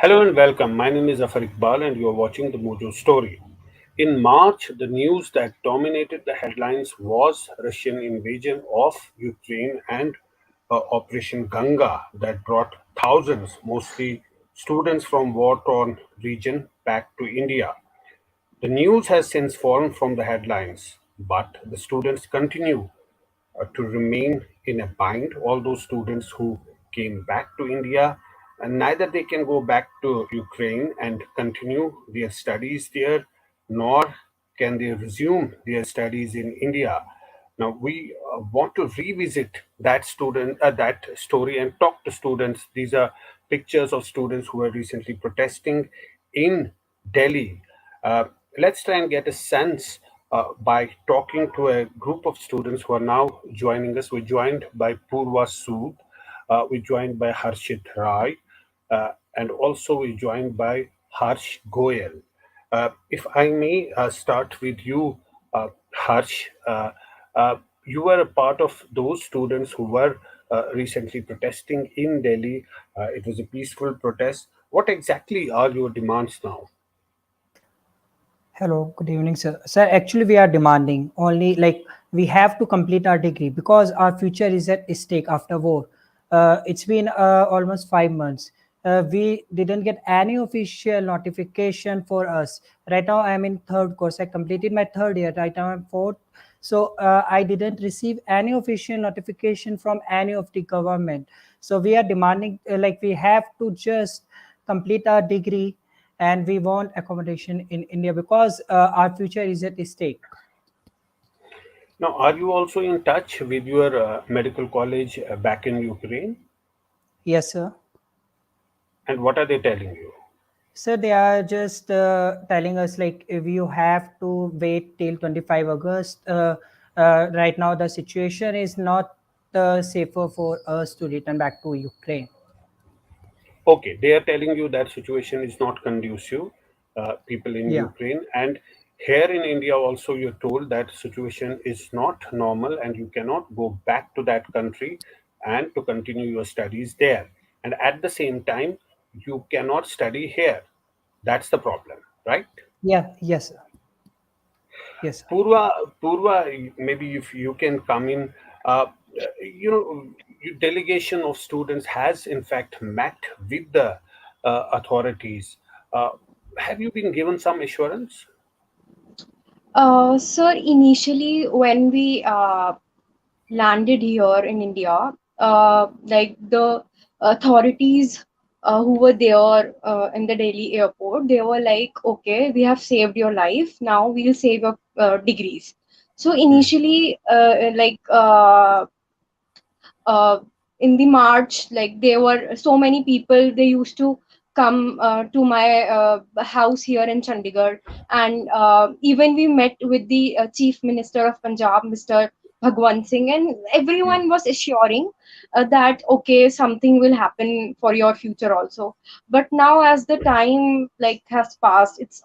Hello and welcome. My name is Zaffar Iqbal and you are watching the Mojo story. In March, the news that dominated the headlines was Russian invasion of Ukraine and Operation Ganga that brought thousands, mostly students from war-torn region, back to India. The news has since fallen from the headlines, but the students continue to remain in a bind. All those students who came back to India, and neither they can go back to Ukraine and continue their studies there, nor can they resume their studies in India. Now we want to revisit that story and talk to students. These are pictures of students who are recently protesting in Delhi. Uh, let's try and get a sense by talking to a group of students who are now joining us. We're joined by Purva Sood, we're joined by Harshit Rai, and also we're joined by Harsh Goel. If I may start with you, Harsh, you were a part of those students who were recently protesting in Delhi. It was a peaceful protest. What exactly are your demands now? Hello, good evening, sir. Sir, actually, we are demanding only like we have to complete our degree because our future is at stake after war. It's been almost 5 months. We didn't get any official notification for us. Right now, I'm in third course. I completed my third year. Right now, I'm fourth. So I didn't receive any official notification from any of the government. So we are demanding like we have to just complete our degree and we want accommodation in India because our future is at stake. Now, are you also in touch with your medical college back in Ukraine? Yes, sir. And what are they telling you? So they are just telling us like if you have to wait till 25 August. Right now, the situation is not safer for us to return back to Ukraine. Okay, they are telling you that situation is not conducive, people in Yeah. Ukraine. And here in India, also, you're told that situation is not normal and you cannot go back to that country and to continue your studies there. And at the same time, you cannot study here. That's the problem, right? Yeah. Yes, sir. Yes, sir. Purva, maybe if you can come in, delegation of students has in fact met with the authorities. Uh, have you been given some assurance? So initially, when we landed here in India, like the authorities who were there in the Delhi airport, they were like, "Okay, we have saved your life. Now we'll save your degrees." So initially, uh, in the March, like there were so many people. They used to come to my house here in Chandigarh, and even we met with the Chief Minister of Punjab, Mr. Bhagwant Singh, and everyone was assuring that okay, something will happen for your future also. But now, as the time like has passed, it's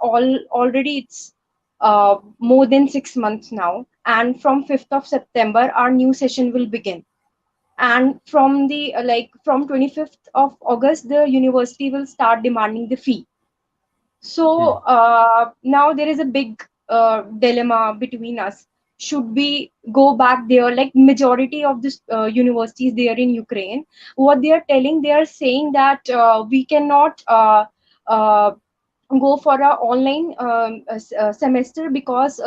more than 6 months now, and from 5th of September, our new session will begin, and from the from 25th of August the university will start demanding the fee. So now there is a big dilemma between us. Should we go back there? Like majority of this universities there in Ukraine, what they are telling, they are saying that we cannot go for a online semester because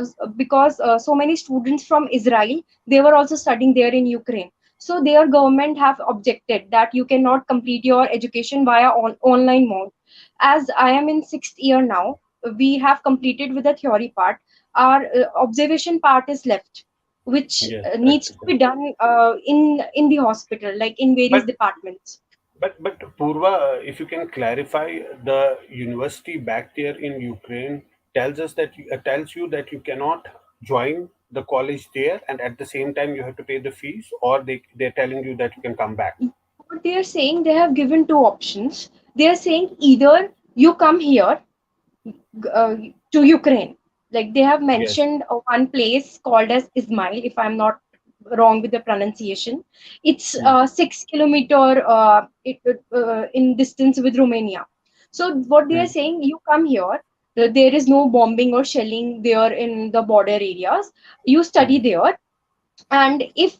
so many students from Israel, they were also studying there in Ukraine. So their government have objected that you cannot complete your education via online mode. As I am in sixth year now, we have completed with the theory part. Our observation part is left, which Yes, needs to be done in the hospital, like in various but departments. but Purva, if you can clarify, the university back there in Ukraine tells you that you cannot join the college there, and at the same time you have to pay the fees, or they're telling you that you can come back. What they are saying, they have given two options. They are saying either you come here uh, to Ukraine. Like they have Yes. mentioned one place called as Ismail, if I'm not wrong with the pronunciation. It's Hmm. 6 kilometer in distance with Romania. So what they are saying, you come here, there is no bombing or shelling there in the border areas. You study there, and if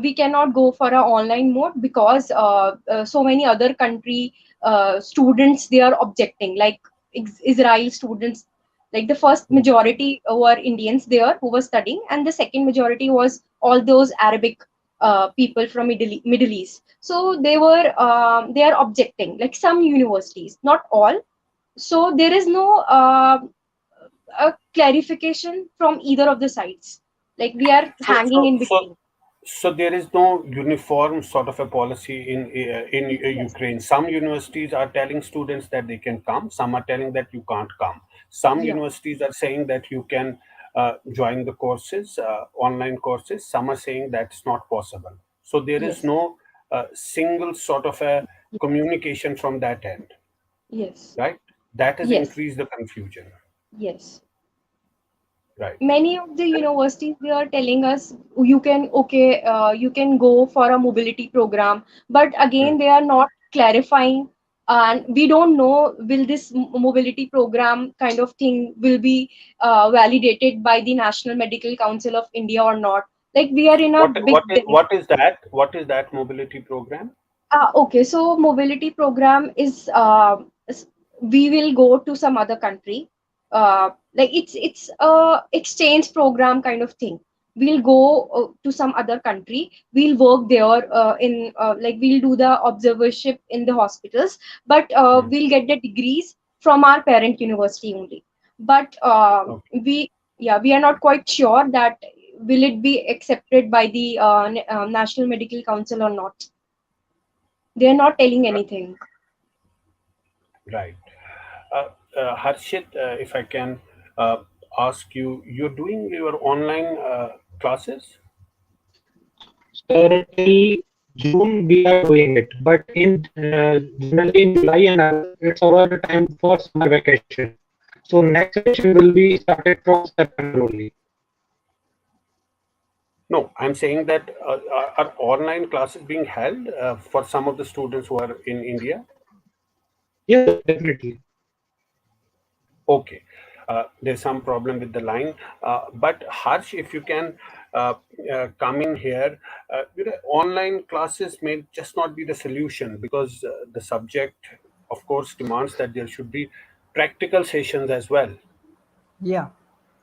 we cannot go for a online mode because so many other country students they are objecting, like Israel students, like the first majority were Indians there who were studying, and the second majority was all those Arabic people from Middle East. So they are objecting, like some universities, not all. So there is no a clarification from either of the sides, like we are So, hanging so, in so, between. so there is no uniform sort of a policy in Yes. Ukraine. Some universities are telling students that they can come. Some are telling that you can't come. Some Yeah. universities are saying that you can join the courses, online courses. Some are saying that's not possible. So there is Yes. no single sort of a communication from that end, Yes. right? That has Yes. increased the confusion, Yes. right? Many of the universities they are telling us you can, okay, you can go for a mobility program, but Hmm. again they are not clarifying, and we don't know will this mobility program kind of thing will be validated by the National Medical Council of India or not. Like we are in a big dilemma. What is that? What is that mobility program? Okay, so mobility program is we will go to some other country. Like it's a exchange program kind of thing. We'll go to some other country. We'll work there in like we'll do the observership in the hospitals, but Hmm. we'll get the degrees from our parent university only. But Okay. we yeah, we are not quite sure that will it be accepted by the National Medical Council or not. They're not telling anything. Right. Harshit, if I can uh, ask you, you're doing your online classes? Sir, till June we are doing it, but in generally in July and August it's our time for summer vacation. So next session will be started from September only. No, I'm saying that are online classes being held for some of the students who are in India? Yes, sir, definitely. Okay. There's some problem with the line. But Harsh, if you can come in here, online classes may just not be the solution because the subject, of course, demands that there should be practical sessions as well. Yeah,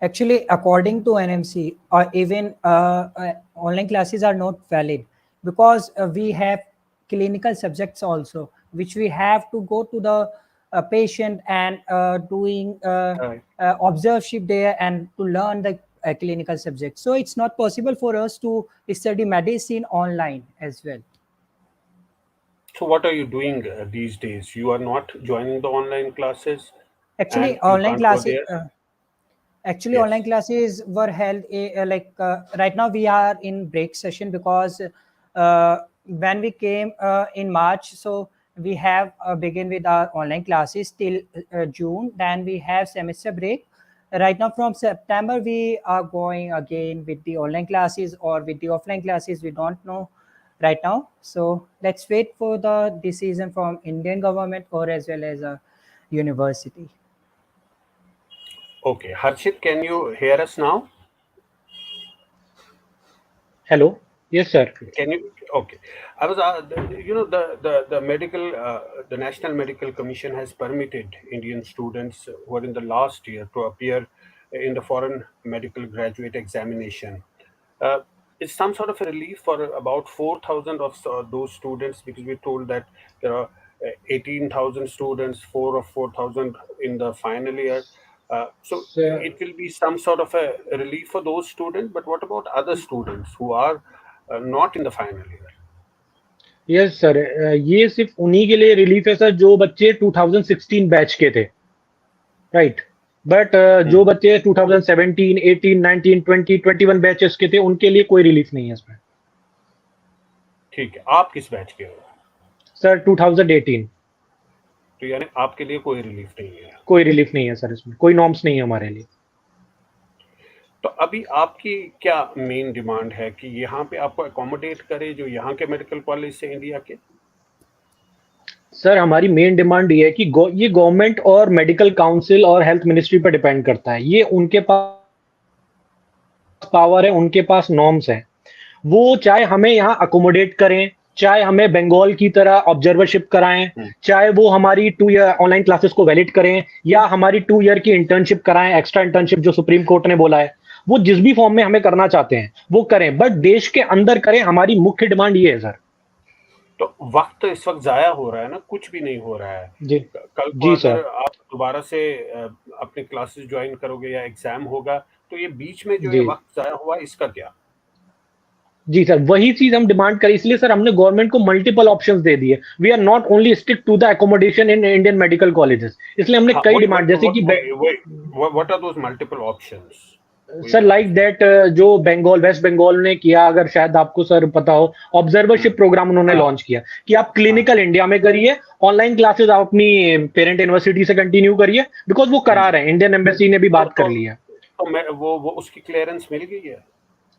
actually, according to NMC, or even online classes are not valid because we have clinical subjects also, which we have to go to the patient and doing Right. observership there and to learn the clinical subject. So it's not possible for us to study medicine online as well. So, what are you doing these days? You are not joining the online classes Actually, and you online can't go classes. there? Actually, Yes. online classes were held right now we are in break session because when we came in March, so we have begin with our online classes till June. Then we have semester break. Right now, from September, we are going again with the online classes or with the offline classes. We don't know right now. So let's wait for the decision from Indian government or as well as a university. Okay. Harshit, can you hear us now? Hello. Yes, sir. Can you? Okay. I was, the medical, the National Medical Commission has permitted Indian students who are in the last year to appear in the foreign medical graduate examination. Uh, it's some sort of a relief for about 4,000 of those students because we're told that there are 18,000 students, 4,000 in the final year. So Sir, it will be some sort of a relief for those students. But what about other students who are not in the final year? Yes sir, ये सिर्फ उन्हीं के लिए relief है sir जो बच्चे 2016 batch के थे, राइट। But Hmm. जो बच्चे 2017, 18, 19, 20, 21 बैचेस के थे उनके लिए कोई रिलीफ नहीं है इसमें। ठीक है, आप किस बैच के हो? सर 2018। तो यानी आपके लिए कोई रिलीफ नहीं है। कोई रिलीफ नहीं है सर, इसमें कोई नॉर्म्स नहीं है हमारे लिए। तो अभी आपकी क्या मेन डिमांड है कि यहाँ पे आपको अकोमोडेट करे जो यहाँ के मेडिकल कॉलेज से इंडिया के? सर हमारी मेन डिमांड ये है कि ये गवर्नमेंट और मेडिकल काउंसिल और हेल्थ मिनिस्ट्री पर डिपेंड करता है, ये उनके पास पावर है, उनके पास नॉर्म्स हैं। वो चाहे हमें यहाँ अकोमोडेट करें, चाहे हमें बंगाल की तरह ऑब्जर्वरशिप कराएं, चाहे वो हमारी 2 ईयर ऑनलाइन क्लासेस को वैलिड करें, या हमारी 2 ईयर की इंटर्नशिप कराएं, एक्स्ट्रा इंटर्नशिप जो सुप्रीम कोर्ट ने बोला है, वो जिस भी फॉर्म में हमें करना चाहते हैं वो करें, बट देश के अंदर करें। हमारी मुख्य डिमांड ये है सर। तो वक्त तो इस वक्त जाया हो रहा है ना, कुछ भी नहीं हो रहा है। जी कल को जी अगर सर। आप दोबारा से अपने क्लासेस ज्वाइन करोगे या एग्जाम होगा, तो ये बीच में जो ये जी वक्त जाया हुआ इसका क्या? जी सर, वही चीज हम डिमांड करें, इसलिए सर हमने गवर्नमेंट को मल्टीपल ऑप्शंस दे दिए। We are not only stick to the accommodation in Indian medical colleges, इसलिए हमने हाँ, कई वही डिमांड, जैसे कि what are those multiple options? वही सर मैं लाइक पूछ दैट, जो बंगाल, वेस्ट बंगाल ने किया, अगर शायद आपको सर पता हो, रहा ऑब्जर्वरशिप प्रोग्राम उन्होंने हाँ लॉन्च किया कि आप हाँ। क्लिनिकल इंडिया में करिए, ऑनलाइन क्लासेस आप अपनी पेरेंट यूनिवर्सिटी से कंटिन्यू करिए, बिकॉज वो करा रहे हैं, इंडियन एम्बेसी ने भी तो बात कर तो ली है। तो मैं वो उसकी क्लियरेंस मिल गई है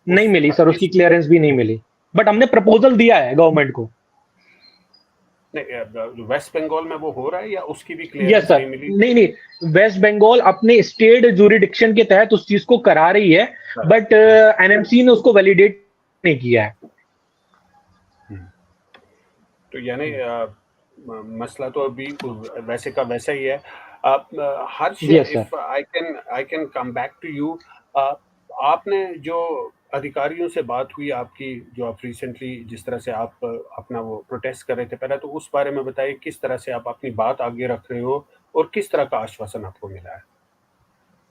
नहीं उस मिली सर, उसकी इस क्लियरेंस भी नहीं मिली, बट हमने प्रपोजल दिया है गवर्नमेंट को। नहीं, वेस्ट बंगाल में वो हो रहा है या उसकी भी यस क्लियरेंस सर, नहीं मिली? नहीं नहीं, वेस्ट बंगाल अपने स्टेट जूरिडिक्शन के तहत उस चीज को करा रही है, बट एनएमसी ने उसको वैलिडेट नहीं किया है। तो यानी मसला तो अभी वैसे का वैसा ही है। Harsh, yes sir. If I can come back to you. आपने जो अधिकारियों से बात हुई आपकी, जो आप रिसेंटली जिस तरह से आप अपना वो प्रोटेस्ट कर रहे थे, पहले तो उस बारे में बताइए, किस तरह से आप अपनी बात आगे रख रहे हो और किस तरह का आश्वासन आपको मिला है?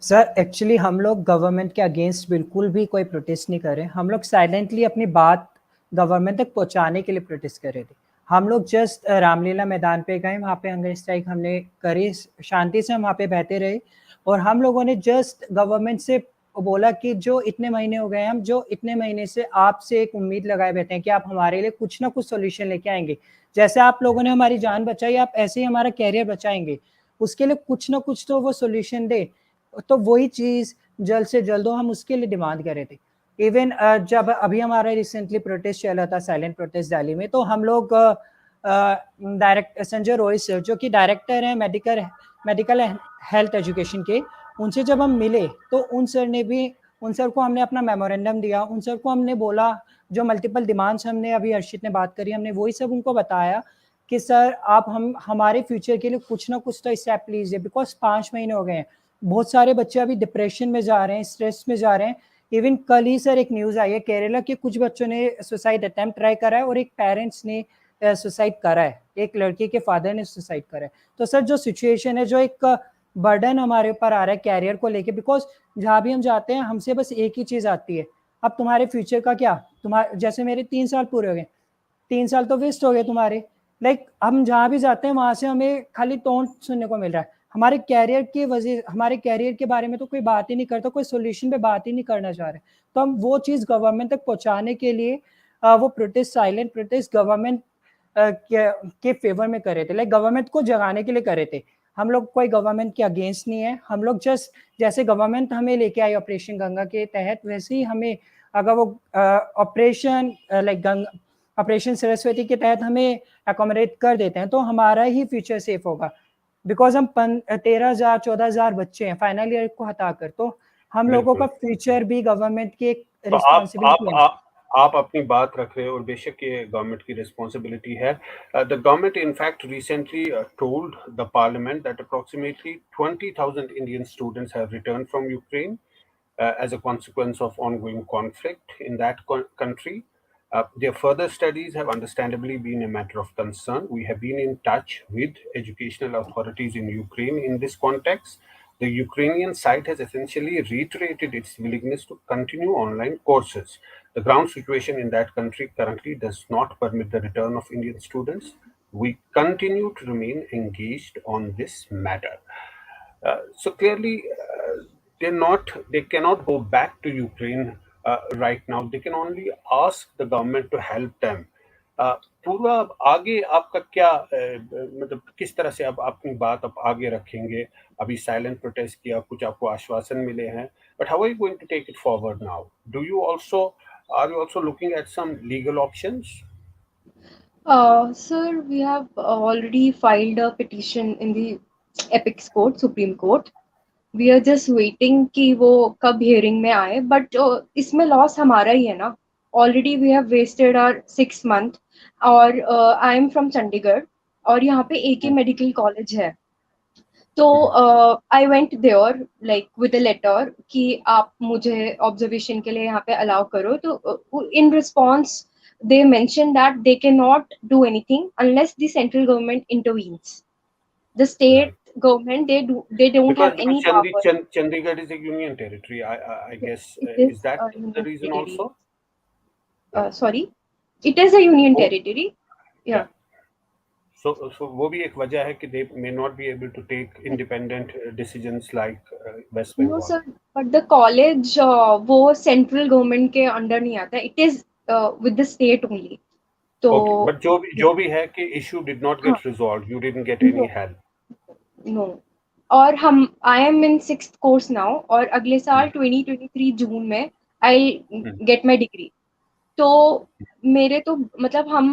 सर एक्चुअली हम लोग गवर्नमेंट के अगेंस्ट बिल्कुल भी कोई प्रोटेस्ट नहीं कर रहे, हम लोग साइलेंटली अपनी बात गवर्नमेंट तक पहुंचाने के लिए प्रोटेस्ट कर रहे थे। हम लोग जस्ट रामलीला मैदान पे गए, वहाँ पे हंगर स्ट्राइक हमने करी, शांति से हम वहाँ पे बहते रहे, और हम लोगों ने जस्ट गवर्नमेंट से बोला कि जो इतने महीने हो गए, हम जो इतने महीने से आपसे एक उम्मीद लगाए बैठे हैं कि आप हमारे लिए कुछ ना कुछ सोल्यूशन लेके आएंगे, जैसे आप लोगों ने हमारी जान बचाई, आप ऐसे ही हमारा कैरियर बचाएंगे, उसके लिए कुछ ना कुछ तो वो सोल्यूशन दे। तो वही चीज जल्द से जल्द हो, हम उसके लिए डिमांड कर रहे थे। इवन जब अभी हमारा रिसेंटली प्रोटेस्ट चला था, साइलेंट प्रोटेस्ट दिल्ली में, तो हम लोग डायरेक्ट संजय रोय सर जो कि डायरेक्टर हैं मेडिकल हेल्थ एजुकेशन के, उनसे जब हम मिले तो उन सर को हमने अपना मेमोरेंडम दिया, उन सर को हमने बोला जो मल्टीपल डिमांड्स हमने अभी हर्षित ने बात करी, हमने वही सब उनको बताया कि सर आप हम हमारे फ्यूचर के लिए कुछ ना कुछ तो स्टेप लीजिए, बिकॉज 5 महीने हो गए हैं, बहुत सारे बच्चे अभी डिप्रेशन में जा रहे हैं, स्ट्रेस में जा रहे हैं। इवन कल ही सर एक न्यूज आई है, केरला के कुछ बच्चों ने सुसाइड अटेम्प्ट ट्राई करा है और एक पेरेंट्स ने सुसाइड करा है, एक लड़की के फादर ने सुसाइड करा है। तो सर जो सिचुएशन है, जो एक बर्डन हमारे ऊपर आ रहा है कैरियर को लेके, बिकॉज जहाँ भी हम जाते हैं हमसे बस एक ही चीज आती है, अब तुम्हारे फ्यूचर का क्या, तुम्हारे जैसे मेरे 3 साल पूरे हो गए, 3 साल तो वेस्ट हो गए तुम्हारे, लाइक हम जहाँ भी जाते हैं वहां से हमें खाली टोन सुनने को मिल रहा है, हमारे कैरियर की वजह, हमारे कैरियर के बारे में तो कोई बात ही नहीं करता, कोई सोल्यूशन पे बात ही नहीं करना चाह रहे। तो हम वो चीज गवर्नमेंट तक पहुंचाने के लिए वो प्रोटेस्ट, साइलेंट प्रोटेस्ट गवर्नमेंट के फेवर में कर रहे थे, लाइक गवर्नमेंट को जगाने के लिए कर रहे थे। हम लोग कोई गवर्नमेंट के अगेंस्ट नहीं है, हम लोग जस्ट जैसे गवर्नमेंट हमें लेके आई ऑपरेशन गंगा के तहत, वैसे ही हमें अगर वो operation like Ganga, operation Saraswati के तहत हमें अकोमोडेट कर देते हैं तो हमारा ही फ्यूचर सेफ होगा, बिकॉज हम 13,000 14,000 बच्चे हैं फाइनल ईयर को हटाकर, तो हम लोगों का बिल्कुल। फ्यूचर भी गवर्नमेंट की एक तो रिस्पॉन्सिबिलिटी है। आप अपनी बात रख रहे हो और बेशक ये गवर्नमेंट की रिस्पॉन्सिबिलिटी है। The government in fact recently told the parliament that approximately 20,000 Indian students have return from Ukraine as a consequence of ongoing conflict in that country. Their further studies have understandably been a matter of concern. We have been in touch with educational authorities in Ukraine in this context. The Ukrainian side has essentially reiterated its willingness to continue online courses. The ground situation in that country currently does not permit the return of Indian students. We continue to remain engaged on this matter. So clearly, they cannot go back to Ukraine right now. They can only ask the government to help them. पूर्वा, अब आगे आपका क्या मतलब किस तरह से अब अपनी बात आप आगे रखेंगे? अभी साइलेंट प्रोटेस्ट किया, कुछ आपको आश्वासन मिले हैं, but how are you going to take it forward now? Do you also, are you also looking at some legal options? Sir, we have already filed a petition in the Apex Court, Supreme Court. We are just waiting कि वो कब hearing में आए, but इसमें loss हमारा ही है ना. Already we have wasted our 6 month. और I am from चंडीगढ़ और यहाँ पे AK मेडिकल कॉलेज है. तो I went there like with a letter कि आप मुझे ऑब्जर्वेशन के लिए यहाँ पे अलाउ करो. तो in response they mentioned that they cannot do anything unless the central government intervenes. The state Right. government, they don't have Because any power. Chandigarh is a union territory, I Yes, guess. it is Is that a the union reason territory. also? Yeah. Sorry, it is a union Oh, territory. yeah. Yeah. So वो भी एक वजह है कि they may not be able to take independent decisions like West No, Bengal. sir, but the college वो central government के under नहीं आता. It is with the state only. तो Okay, but yeah. जो भी है कि issue did not हाँ, get resolved. You didn't get any no, help. no. और हम आई am in 6th course now और अगले साल 2023 जून में आई Hmm. Get my degree. तो मेरे तो मतलब हम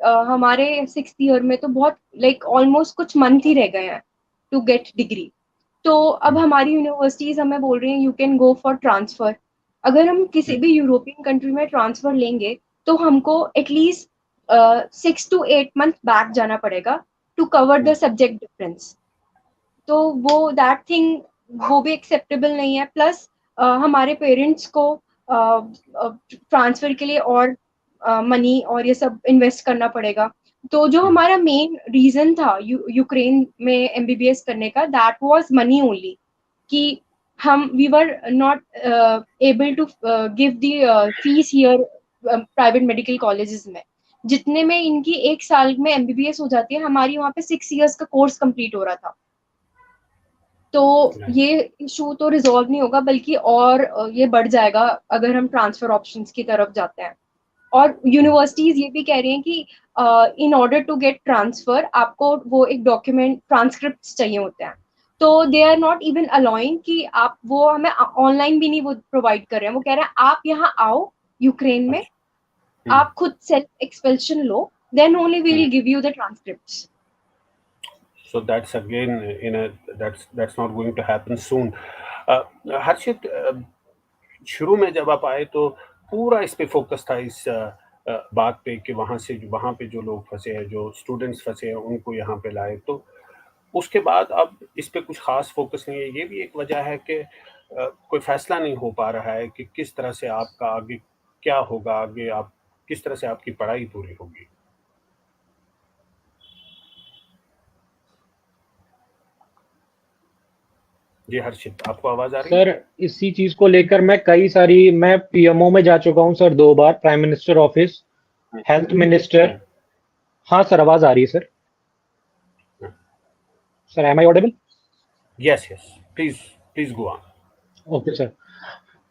हमारे 6th ईयर में तो बहुत लाइक ऑलमोस्ट कुछ मंथ ही रह गए हैं टू गेट डिग्री. तो अब हमारी यूनिवर्सिटीज हमें बोल रही हैं you can go for transfer. अगर हम किसी भी यूरोपियन कंट्री में ट्रांसफर लेंगे तो हमको एटलीस्ट 6 to 8 month बैक जाना पड़ेगा to cover the subject difference. तो वो दैट थिंग वो भी एक्सेप्टेबल नहीं है. प्लस हमारे पेरेंट्स को ट्रांसफर के लिए और मनी और ये सब इन्वेस्ट करना पड़ेगा. तो जो हमारा मेन रीजन था यूक्रेन में एमबीबीएस करने का दैट वाज मनी ओनली. कि हम we were not able to give the fees here private medical colleges में. जितने में इनकी 1 साल में एमबीबीएस हो जाती है, हमारी वहाँ पे 6 years का कोर्स कंप्लीट हो रहा था. तो Right. ये इशू तो रिजॉल्व नहीं होगा बल्कि और ये बढ़ जाएगा अगर हम ट्रांसफर ऑप्शंस की तरफ जाते हैं. और यूनिवर्सिटीज ये भी कह रही हैं कि in order to get transfer आपको वो एक डॉक्यूमेंट ट्रांसक्रिप्ट चाहिए होते हैं. तो they are not even allowing कि आप वो हमें ऑनलाइन भी नहीं वो प्रोवाइड कर रहे हैं. वो कह रहे हैं आप यहाँ आओ यूक्रेन में, आप खुद सेल्फ एक्सपेल्शन लो, then only we will give you the transcripts. So that's again that's not going to happen soon. Harshit, शुरू में जब आप आए तो पूरा इस पे फोकस था इस बात पे कि वहाँ पे जो लोग फंसे हैं, जो स्टूडेंट्स फंसे हैं, उनको यहाँ पे लाए. तो उसके बाद अब इस पे कुछ खास फोकस नहीं है. ये भी एक वजह है कि कोई फैसला नहीं हो पा रहा है कि किस तरह से आपका आगे क्या होगा, आगे आप किस तरह से आपकी पढ़ाई पूरी होगी. जी हर्षित, आपको आवाज आ रही है? सर इसी चीज को लेकर मैं पीएमओ में जा चुका हूं सर 2 बार, prime minister office, health minister. हाँ सर, आवाज आ रही है sir. Sir am I audible? Yes yes, please go on. Okay sir.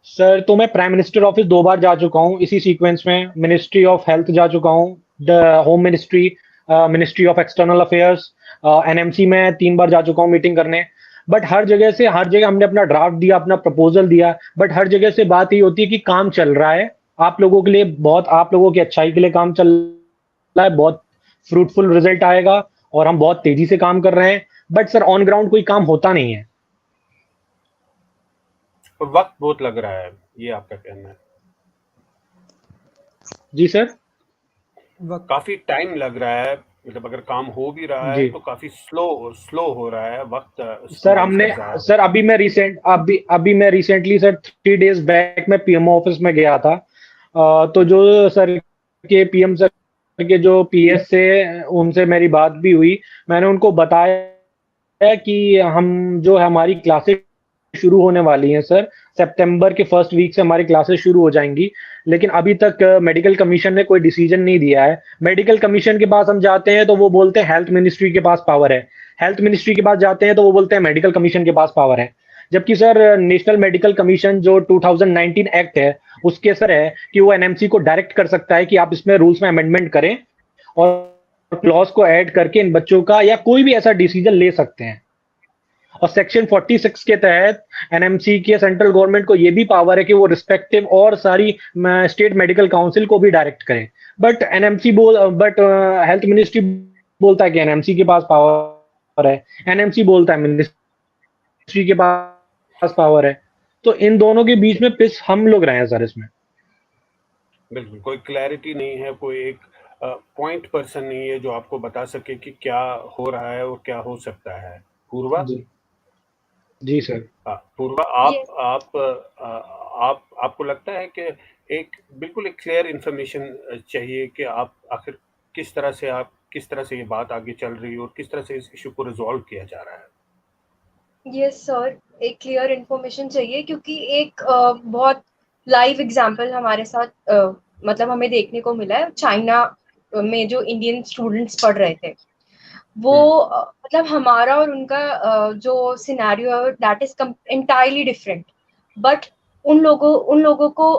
Sir तो मैं प्राइम मिनिस्टर ऑफिस 2 बार जा चुका हूँ इसी सीक्वेंस में. मिनिस्ट्री ऑफ हेल्थ जा चुका हूँ, the home ministry, ministry of external affairs, NMC में 3 बार जा चुका हूँ मीटिंग करने. बट हर जगह हमने अपना ड्राफ्ट दिया, अपना प्रपोजल दिया, बट हर जगह से बात ये होती है कि काम चल रहा है आप लोगों के लिए, बहुत आप लोगों की अच्छाई के लिए काम चल रहा है, बहुत फ्रूटफुल रिजल्ट आएगा और हम बहुत तेजी से काम कर रहे हैं. बट सर ऑन ग्राउंड कोई काम होता नहीं है. वक्त बहुत लग रहा है, ये आपका कहना है? जी सर. काफी टाइम लग रहा है, मतलब अगर काम हो भी रहा है तो काफी स्लो हो रहा है वक्त. सर अभी मैं रिसेंटली सर 3 days बैक मैं पीएमओ ऑफिस में गया था. तो जो सर के पीएम सर के जो पीएस से उनसे मेरी बात भी हुई. मैंने उनको बताया कि हम जो हमारी क्लासेस शुरू होने वाली हैं सर, सितंबर के फर्स्ट वीक से हमारी क्लासेस शुरू हो जाएंगी, लेकिन अभी तक मेडिकल कमीशन ने कोई डिसीजन नहीं दिया है. मेडिकल कमीशन के पास हम जाते हैं तो वो बोलते हैं हेल्थ मिनिस्ट्री के पास पावर है, हेल्थ मिनिस्ट्री के पास जाते हैं तो वो बोलते हैं मेडिकल कमीशन के पास पावर है. जबकि सर नेशनल मेडिकल कमीशन जो 2019 एक्ट है उसके सर है कि वो एनएमसी को डायरेक्ट कर सकता है कि आप इसमें रूल्स में अमेंडमेंट करें और क्लॉज को ऐड करके इन बच्चों का या कोई भी ऐसा डिसीजन ले सकते हैं. और सेक्शन 46 के तहत एनएमसी के सेंट्रल गवर्नमेंट को ये भी पावर है कि वो रिस्पेक्टिव और सारी स्टेट मेडिकल काउंसिल को भी डायरेक्ट करें. बट हेल्थ मिनिस्ट्री बोलता है कि एनएमसी के पास पावर है, एनएमसी बोलता है मिनिस्ट्री के पास पावर है। तो इन दोनों के बीच में पिस हम लोग रहे हैं सर इसमें। बिल्कुल, कोई क्लैरिटी नहीं है, कोई एक पॉइंट पर्सन नहीं है जो आपको बता सके कि क्या हो रहा है और क्या हो सकता है। पूर्वा? जी जी सर। पूर्वा, Yes. आपको लगता है कि एक बिल्कुल एक क्लियर इन्फॉर्मेशन चाहिए कि आप आखिर किस तरह से ये बात आगे चल रही है और किस तरह से इस इशू को रिजॉल्व किया जा रहा है? यस सर, एक क्लियर इन्फॉर्मेशन चाहिए क्योंकि एक बहुत लाइव एग्जांपल हमारे साथ मतलब हमें देखने को मिला है चाइना में जो इंडियन स्टूडेंट्स पढ़ रहे थे वो हम्म, मतलब हमारा और उनका जो सिनेरियो है that is entirely different. But उन लोगों को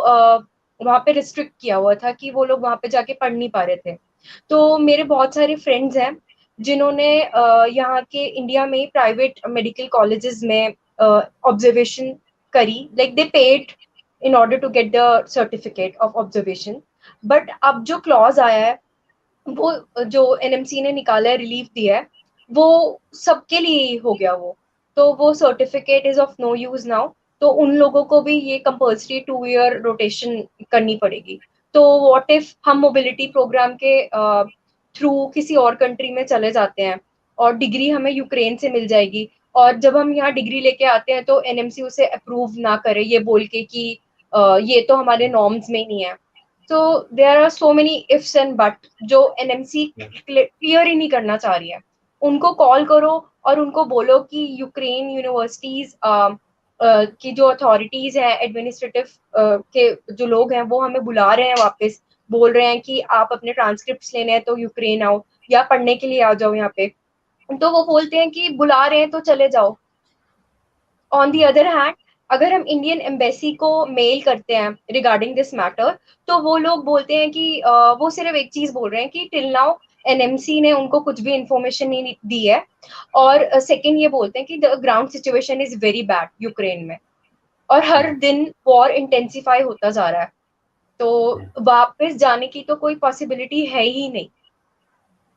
वहाँ पे रिस्ट्रिक्ट किया हुआ था कि वो लोग वहाँ पे जाके पढ़ नहीं पा रहे थे। तो मेरे बहुत सारे फ्रेंड्स हैं जिन्होंने यहाँ के इंडिया में प्राइवेट मेडिकल कॉलेजेस में ऑब्जर्वेशन करी, like they paid in order to get the certificate of observation. But अब जो क्लॉज आया है वो जो एनएमसी ने निकाला है, रिलीफ दिया है, वो सबके लिए ही हो गया वो। तो वो certificate is of no use now. तो उन लोगों को भी ये कंपल्सरी 2 ईयर रोटेशन करनी पड़ेगी। तो व्हाट इफ हम मोबिलिटी प्रोग्राम के थ्रू किसी और कंट्री में चले जाते हैं और डिग्री हमें यूक्रेन से मिल जाएगी, और जब हम यहाँ डिग्री लेके आते हैं तो एनएमसी उसे अप्रूव ना करे ये बोल के कि ये तो हमारे नॉर्म्स में ही नहीं है। तो there are so many ifs and but जो एनएमसी क्लियर ही नहीं करना चाह रही है। उनको कॉल करो और उनको बोलो कि यूक्रेन यूनिवर्सिटीज की जो अथॉरिटीज हैं, एडमिनिस्ट्रेटिव के जो लोग हैं वो हमें बुला रहे हैं वापस, बोल रहे हैं कि आप अपने ट्रांसक्रिप्ट लेने हैं तो यूक्रेन आओ या पढ़ने के लिए आ जाओ यहाँ पे। तो वो बोलते हैं कि बुला रहे हैं तो चले जाओ। ऑन दी अदर हैंड, अगर हम इंडियन एम्बेसी को मेल करते हैं रिगार्डिंग दिस मैटर, तो वो लोग बोलते हैं कि वो सिर्फ एक चीज बोल रहे हैं कि टिल नाउ एनएमसी ने उनको कुछ भी इंफॉर्मेशन नहीं दी है। और सेकंड ये बोलते हैं कि the ground situation is very bad Ukraine में, और हर दिन वॉर इंटेंसिफाई होता जा रहा है। तो वापस जाने की तो कोई पॉसिबिलिटी है ही नहीं।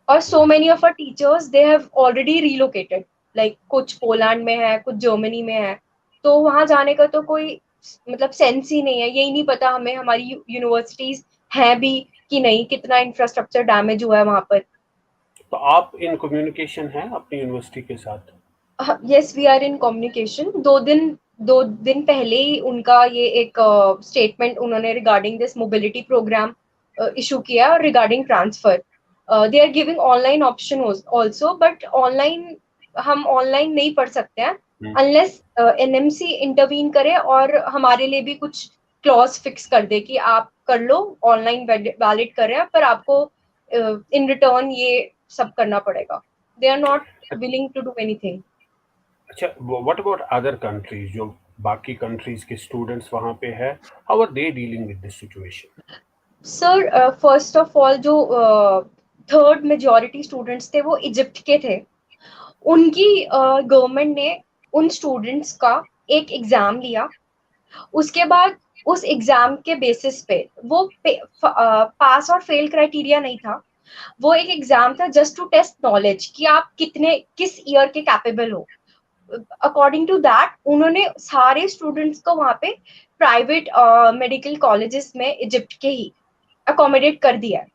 और so many of our teachers they have already relocated, like कुछ पोलैंड में है, कुछ जर्मनी में है। तो वहां जाने का तो कोई मतलब सेंस ही नहीं है। यही नहीं पता हमें हमारी यूनिवर्सिटीज हैं भी कि नहीं, कितना इंफ्रास्ट्रक्चर डैमेज हुआ है वहां पर। तो आप इन कम्युनिकेशन हैं अपनी यूनिवर्सिटी के साथ? Yes, we are in communication. 2 दिन पहले ही उनका ये एक स्टेटमेंट उन्होंने regarding this mobility programme issue किया और regarding transfer. They are giving online option also, but online हम ऑनलाइन नहीं पढ़ सकते हैं हम्म, अनलेस एनएमसी इंटरवीन करे और हमारे लिए भी कुछ क्लॉज फिक्स कर दे कि आप कर लो, ऑनलाइन वैलिड कर रहे हैं, पर आपको इन रिटर्न ये सब करना पड़ेगा। They are not willing to do anything. अच्छा, व्हाट अबाउट अदर कंट्रीज, जो बाकी कंट्रीज के स्टूडेंट्स वहाँ पे है, how are they dealing with this situation? Sir first of all जो थर्ड मेजॉरिटी स्टूडेंट्स थे वो इजिप्ट के थे। उनकी गवर्नमेंट ने उन स्टूडेंट्स का एक एग्जाम लिया। उसके बाद उस एग्जाम के बेसिस पे वो पास और फेल क्राइटेरिया नहीं था। वो एक एग्जाम था जस्ट टू टेस्ट नॉलेज कि आप कितने किस ईयर के कैपेबल हो। अकॉर्डिंग टू दैट उन्होंने सारे स्टूडेंट्स को वहाँ पे प्राइवेट मेडिकल कॉलेजेस में इजिप्ट के ही अकोमोडेट कर दिया है।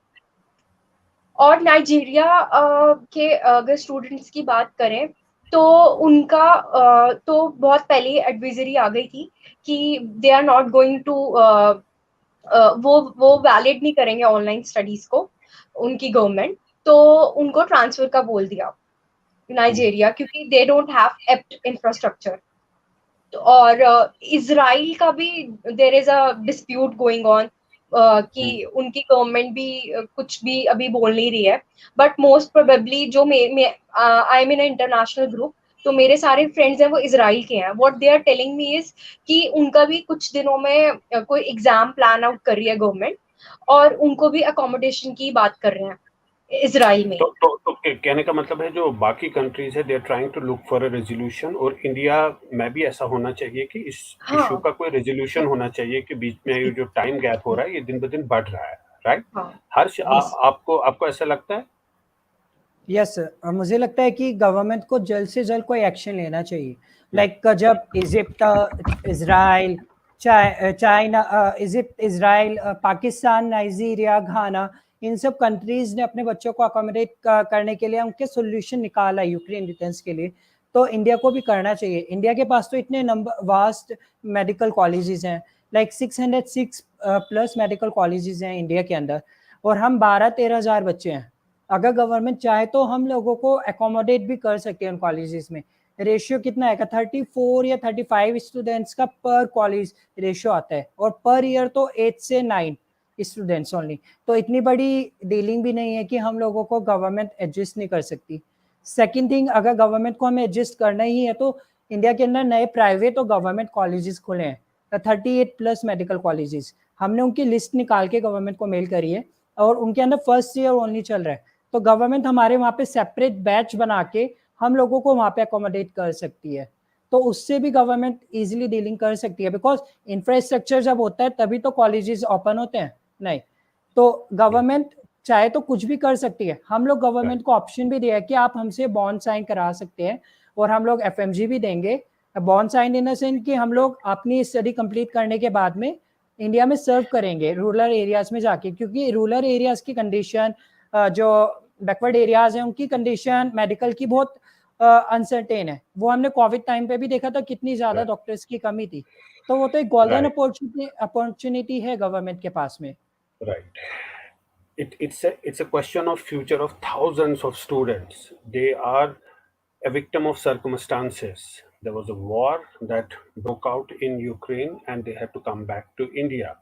और नाइजीरिया के अगर स्टूडेंट्स की बात करें तो उनका तो बहुत पहले एडवाइजरी आ गई थी कि they are not going to वो वैलिड नहीं करेंगे ऑनलाइन स्टडीज को उनकी गवर्नमेंट। तो उनको ट्रांसफर का बोल दिया नाइजीरिया, क्योंकि they don't have apt infrastructure. और इजराइल का भी there is a dispute going on कि उनकी गवर्नमेंट भी कुछ भी अभी बोल नहीं रही है। बट मोस्ट प्रोबेबली जो I am in international group, तो मेरे सारे फ्रेंड्स हैं वो इजराइल के हैं। What they are telling me is कि उनका भी कुछ दिनों में कोई एग्जाम प्लान आउट कर रही है गवर्नमेंट, और उनको भी अकोमोडेशन की बात कर रहे हैं इजराइल में। तो कहने का मतलब है जो बाकी कंट्रीज है they are trying to look for a resolution, और इंडिया में भी ऐसा होना चाहिए कि इस इशू हाँ, का कोई रेजोल्यूशन होना चाहिए कि बीच में ये जो टाइम गैप हो रहा है ये दिन ब दिन बढ़ रहा है। राइट? हाँ हर्ष, Yes. आपको ऐसा लगता है? यस मुझे लगता है कि गवर्नमेंट को जल्द से जल्द कोई एक्शन लेना चाहिए। लाइक जब Egypt, Israel, China, Egypt, Israel, Pakistan, Nigeria, Ghana, इन सब कंट्रीज ने अपने बच्चों को अकोमोडेट करने के लिए उनके सोल्यूशन निकाला यूक्रेन डिफेंस के लिए, तो इंडिया को भी करना चाहिए। इंडिया के पास तो इतने नंबर वास्ट मेडिकल कॉलेजेस हैं, लाइक 606 प्लस मेडिकल कॉलेजेस हैं इंडिया के अंदर, और हम 12-13 हज़ार बच्चे हैं। अगर गवर्नमेंट चाहे तो हम लोगों को एकोमोडेट भी कर सकते हैं उन कॉलेजेस में। रेशियो कितना है, 34 या 35 स्टूडेंट्स का पर कॉलेज रेशियो आता है, और पर ईयर तो 8 से 9 स्टूडेंट्स ओनली। तो इतनी बड़ी डीलिंग भी नहीं है कि हम लोगों को गवर्नमेंट एडजस्ट नहीं कर सकती। सेकेंड थिंग, अगर गवर्नमेंट को हमें एडजस्ट करना ही है तो इंडिया के अंदर नए प्राइवेट और गवर्नमेंट कॉलेजेस खुले हैं, 38 प्लस मेडिकल कॉलेजेस। हमने उनकी लिस्ट निकाल के गवर्नमेंट को मेल करी है, और उनके अंदर फर्स्ट ईयर ओनली चल रहा है। तो गवर्नमेंट हमारे वहाँ पे सेपरेट बैच बना के हम लोगों को वहाँ पे अकोमोडेट कर सकती है, तो उससे भी गवर्नमेंट इजीली डीलिंग कर सकती है। बिकॉज इंफ्रास्ट्रक्चर जब होता है तभी तो कॉलेजेस ओपन होते हैं, नहीं तो गवर्नमेंट चाहे तो कुछ भी कर सकती है। हम लोग गवर्नमेंट को ऑप्शन भी दिया है कि आप हमसे बॉन्ड साइन करा सकते हैं, और हम लोग एफएमजी भी देंगे। Bond sign in the sense कि हम लोग अपनी स्टडी कंप्लीट करने के बाद में इंडिया में सर्व करेंगे रूरल एरियाज में जाके, क्योंकि रूरल एरियाज की कंडीशन, जो बैकवर्ड एरियाज हैं उनकी कंडीशन मेडिकल की बहुत अनसर्टेन है। वो हमने कोविड टाइम पे भी देखा था कितनी ज्यादा डॉक्टर्स की कमी थी। तो वो तो एक गोल्डन अपॉर्चुनिटी है गवर्नमेंट के पास में। Right. It's a question of future of thousands of students. They are a victim of circumstances. There was a war that broke out in Ukraine, and they had to come back to India.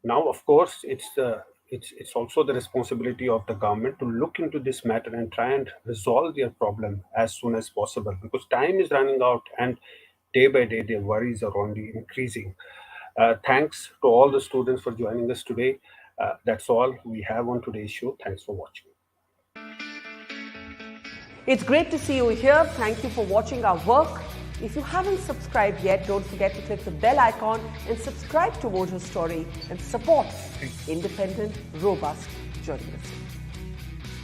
Now, of course, it's also the responsibility of the government to look into this matter and try and resolve their problem as soon as possible, because time is running out, and day by day their worries are only increasing. Thanks to all the students for joining us today. That's all we have on today's show. Thanks for watching. It's great to see you here. Thank you for watching our work. If you haven't subscribed yet, don't forget to click the bell icon and subscribe to Mojo Story and support independent, robust journalism.